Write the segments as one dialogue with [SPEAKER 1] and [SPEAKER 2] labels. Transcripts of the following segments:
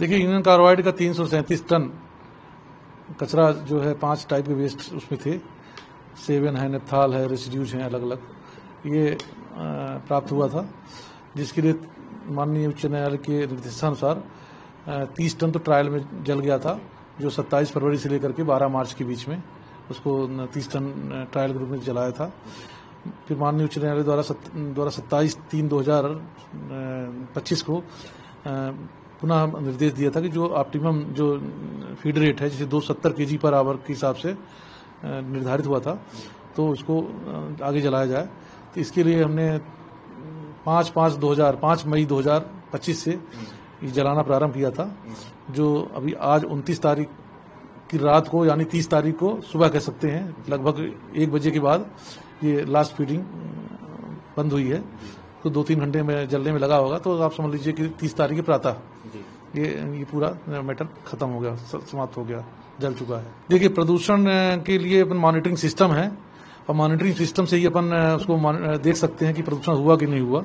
[SPEAKER 1] देखिए, union carbide का 337 ton कचरा जो है 5 टाइप के वेस्ट उसमें थे। सेवन है, नेप्थाल है, रेसिड्यूज हैं अलग अलग, ये प्राप्त हुआ था, जिसके लिए माननीय उच्च न्यायालय के निर्देशानुसार 30 टन तो ट्रायल में जल गया था, जो 27 फरवरी से लेकर के 12 मार्च के बीच में उसको 30 टन ट्रायल ग्रुप में जलाया था। फिर माननीय उच्च न्यायालय द्वारा 27/3/2025 को पुनः निर्देश दिया था कि जो ऑप्टिमम जो फीड रेट है, जैसे 270 kg पर आवर के हिसाब से निर्धारित हुआ था, तो उसको आगे जलाया जाए। तो इसके लिए हमने 5 मई 2025 से ये जलाना प्रारंभ किया था, जो अभी आज 29 तारीख की रात को यानी 30 तारीख को सुबह कह सकते हैं, लगभग 1 बजे के बाद ये लास्ट फीडिंग बंद हुई है। तो 2-3 घंटे में जलने में लगा होगा, तो आप समझ लीजिए कि 30 तारीख के प्रातः ये पूरा मैटर खत्म हो गया, समाप्त हो गया, जल चुका है। देखिए, प्रदूषण के लिए अपन मॉनिटरिंग सिस्टम है, और मॉनिटरिंग सिस्टम से ही अपन उसको देख सकते हैं कि प्रदूषण हुआ कि नहीं हुआ।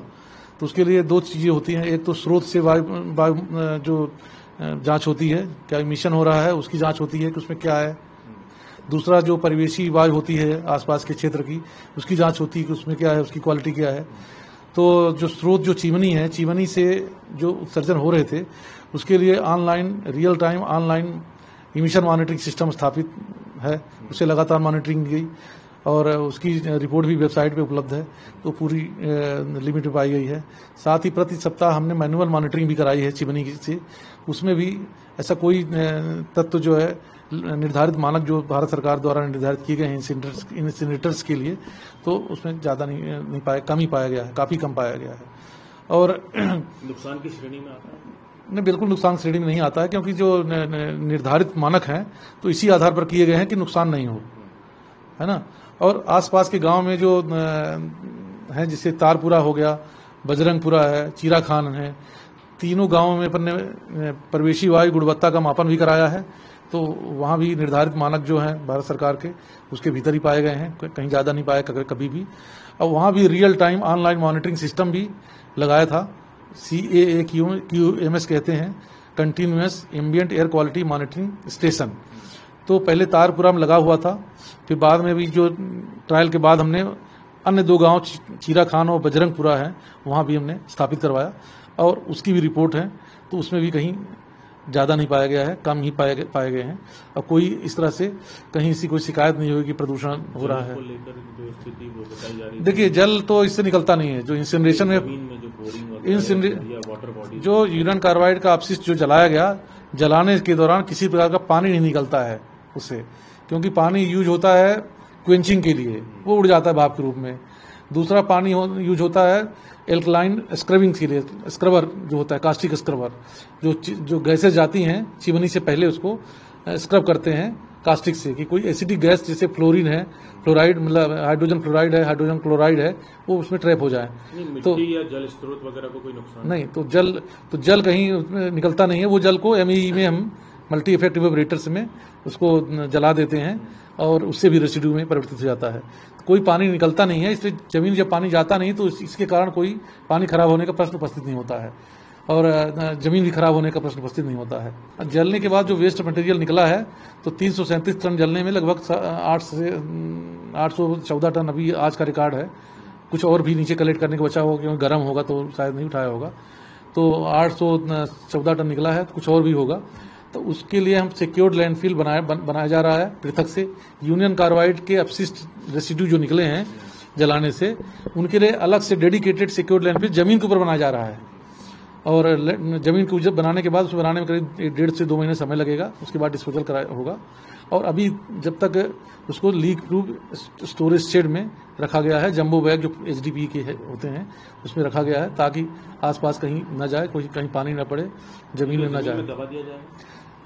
[SPEAKER 1] तो उसके लिए 2 चीजें होती हैं, एक तो स्रोत से वायु जो जांच होती है, क्या इमिशन हो रहा है उसकी जांच होती है कि उसमें क्या है। दूसरा जो परिवेशी वायु होती है आसपास के क्षेत्र की, उसकी जांच होती है कि उसमें क्या है, उसकी क्वालिटी क्या है। तो जो स्रोत जो चिमनी है, चिमनी से जो उत्सर्जन हो रहे थे, उसके लिए real time online emission monitoring system स्थापित है, उससे लगातार मॉनिटरिंग की गई और उसकी रिपोर्ट भी वेबसाइट पे उपलब्ध है, तो पूरी लिमिट पाई गई है। साथ ही प्रति सप्ताह हमने मैनुअल मॉनिटरिंग भी कराई है चिमनी से, उसमें भी ऐसा कोई तत्व जो है निर्धारित मानक जो भारत सरकार द्वारा निर्धारित किए गए हैं इंसिनरेटर्स के लिए, तो उसमें ज्यादा नहीं पाया, कम ही पाया गया है, काफी कम पाया गया है। और
[SPEAKER 2] नुकसान की श्रेणी में आता है?
[SPEAKER 1] नहीं, बिल्कुल नुकसान श्रेणी में नहीं आता है, क्योंकि जो निर्धारित मानक हैं तो इसी आधार पर किए गए हैं कि नुकसान नहीं हो, है ना। और आसपास के गांव में जो है, जैसे तारपुरा हो गया, बजरंगपुरा है, चीरा खान है, तीनों गांवों में अपन ने परिवेशी वायु गुणवत्ता का मापन भी कराया है। तो वहां भी निर्धारित मानक जो हैं भारत सरकार के, उसके भीतर ही पाए गए हैं, कहीं ज्यादा नहीं पाए कभी भी। और वहां भी real time online monitoring system भी लगाया था, CAAQMS कहते हैं, continuous ambient air quality monitoring station. तो पहले तारपुरा में लगा हुआ था, फिर बाद में भी जो ट्रायल के बाद हमने अन्य 2 गांव चीरा खान और बजरंगपुरा है, वहां भी हमने स्थापित करवाया, और उसकी भी रिपोर्ट है। तो उसमें भी कहीं ज्यादा नहीं पाया गया है, कम ही पाए गए हैं, और कोई इस तरह से कहीं ऐसी कोई शिकायत नहीं होगी कि प्रदूषण हो रहा है। देखिए, जल तो इससे निकलता नहीं है, जो इंसिनरेशन में जो यूरेन कार्बाइड का अपशिष्ट जो जलाया गया, जलाने के दौरान किसी प्रकार का पानी नहीं निकलता है उससे, क्योंकि पानी यूज होता है क्वेंचिंग के लिए, वो उड़ जाता है भाप के रूप में। दूसरा पानी यूज होता है एल्कलाइन स्क्रबिंग के लिए, स्क्रबर जो होता है, कास्टिक स्क्रबर, जो गैसेस जाती हैं चिमनी से पहले उसको स्क्रब करते हैं कास्टिक से, कि कोई एसिडिक गैस जैसे फ्लोरीन है, फ्लोराइड मतलब हाइड्रोजन फ्लोराइड है, हाइड्रोजन क्लोराइड है, वो उसमें ट्रैप हो जाए।
[SPEAKER 2] तो या जल स्रोत वगैरह को कोई नुकसान
[SPEAKER 1] नहीं, तो जल कहीं उसमें निकलता नहीं है। वो जल को MEE में हम मल्टी इफेक्ट इवेपोरेटर्स में उसको जला देते हैं, और उससे भी रेसिड्यू में परिवर्तित हो जाता है। कोई पानी निकलता नहीं है, इसलिए जमीन जब पानी जाता नहीं तो इसके कारण कोई पानी खराब होने का प्रश्न उपस्थित नहीं होता है, और जमीन भी खराब होने का प्रश्न उपस्थित नहीं होता है। जलने के बाद जो वेस्ट मटेरियल निकला है, तो 337 टन जलने में लगभग 814 टन अभी आज का रिकॉर्ड है। कुछ और भी नीचे कलेक्ट करने को बचा होगा, क्योंकि गर्म होगा तो शायद नहीं उठाया होगा। तो 814 टन निकला है, तो कुछ और भी होगा। तो उसके लिए हम सिक्योर्ड लैंडफिल बनाया जा रहा है पृथक से। यूनियन कार्बाइड के अपशिष्ट रेसिड्यू जो निकले हैं जलाने से, उनके लिए अलग से डेडिकेटेड सिक्योर्ड लैंडफिल जमीन के ऊपर बनाया जा रहा है, और जमीन को बनाने के बाद उसको बनाने में करीब 1.5 से 2 महीने समय लगेगा, उसके बाद डिस्पोजल होगा। और अभी जब तक उसको लीक प्रूफ स्टोरेज शेड में रखा गया है, जंबो बैग जो HDPE के होते हैं उसमें रखा गया है, ताकि आसपास कहीं न जाए, कहीं पानी न पड़े, जमीन में न जाए।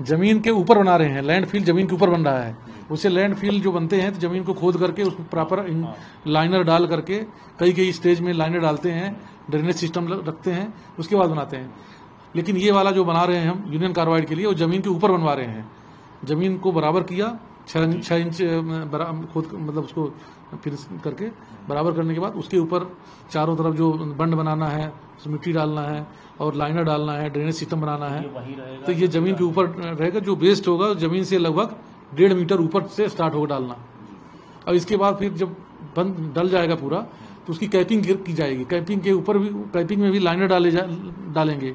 [SPEAKER 1] जमीन के ऊपर बना रहे हैं, लैंडफिल जमीन के ऊपर बन रहा है। उसे लैंडफिल जो बनते हैं तो जमीन को खोद करके उसमें प्रॉपर लाइनर डाल करके, कई स्टेज में लाइनर डालते हैं, ड्रेनेज सिस्टम रखते हैं, उसके बाद बनाते हैं। लेकिन ये वाला जो बना रहे हैं हम यूनियन कार्बाइड के लिए, वो जमीन के ऊपर बनवा रहे हैं। जमीन को बराबर किया, 6 इंच खोद, मतलब उसको फिर करके बराबर करने के बाद उसके ऊपर चारों तरफ जो बंड बनाना है, उसमें मिट्टी डालना है और लाइनर डालना है, ड्रेनेज सिस्टम बनाना है। तो ये जमीन के ऊपर रहेगा। जो वेस्ट होगा जमीन से लगभग 1.5 मीटर ऊपर से स्टार्ट होगा डालना। और इसके बाद फिर जब बंद डल जाएगा पूरा तो उसकी कैपिंग की जाएगी। कैपिंग के ऊपर भी, कैपिंग में भी लाइनर डालेंगे,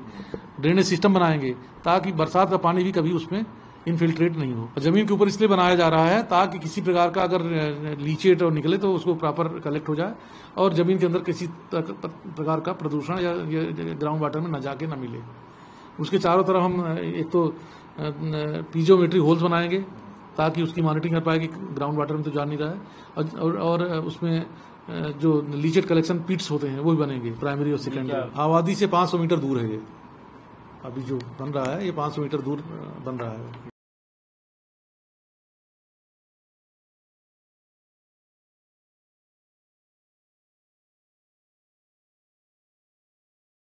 [SPEAKER 1] ड्रेनेज सिस्टम बनाएंगे ताकि बरसात का पानी भी कभी उसमें इनफिल्ट्रेट नहीं हो। जमीन के ऊपर इसलिए बनाया जा रहा है ताकि किसी प्रकार का अगर लीचेट और निकले तो उसको प्रॉपर कलेक्ट हो जाए और जमीन के अंदर किसी प्रकार का प्रदूषण या ग्राउंड वाटर में न जाके न मिले। उसके चारों तरफ हम एक तो पीजोमेट्री होल्स बनाएंगे ताकि उसकी मॉनिटरिंग कर पाए कि ग्राउंड वाटर में तो जा नहीं रहा है। और उसमें जो लीचेट कलेक्शन पिट्स होते हैं वो भी बनेंगे, प्राइमरी और सेकेंडरी। आबादी से 500 मीटर दूर है ये। अभी जो बन रहा है ये 500 मीटर दूर बन रहा है।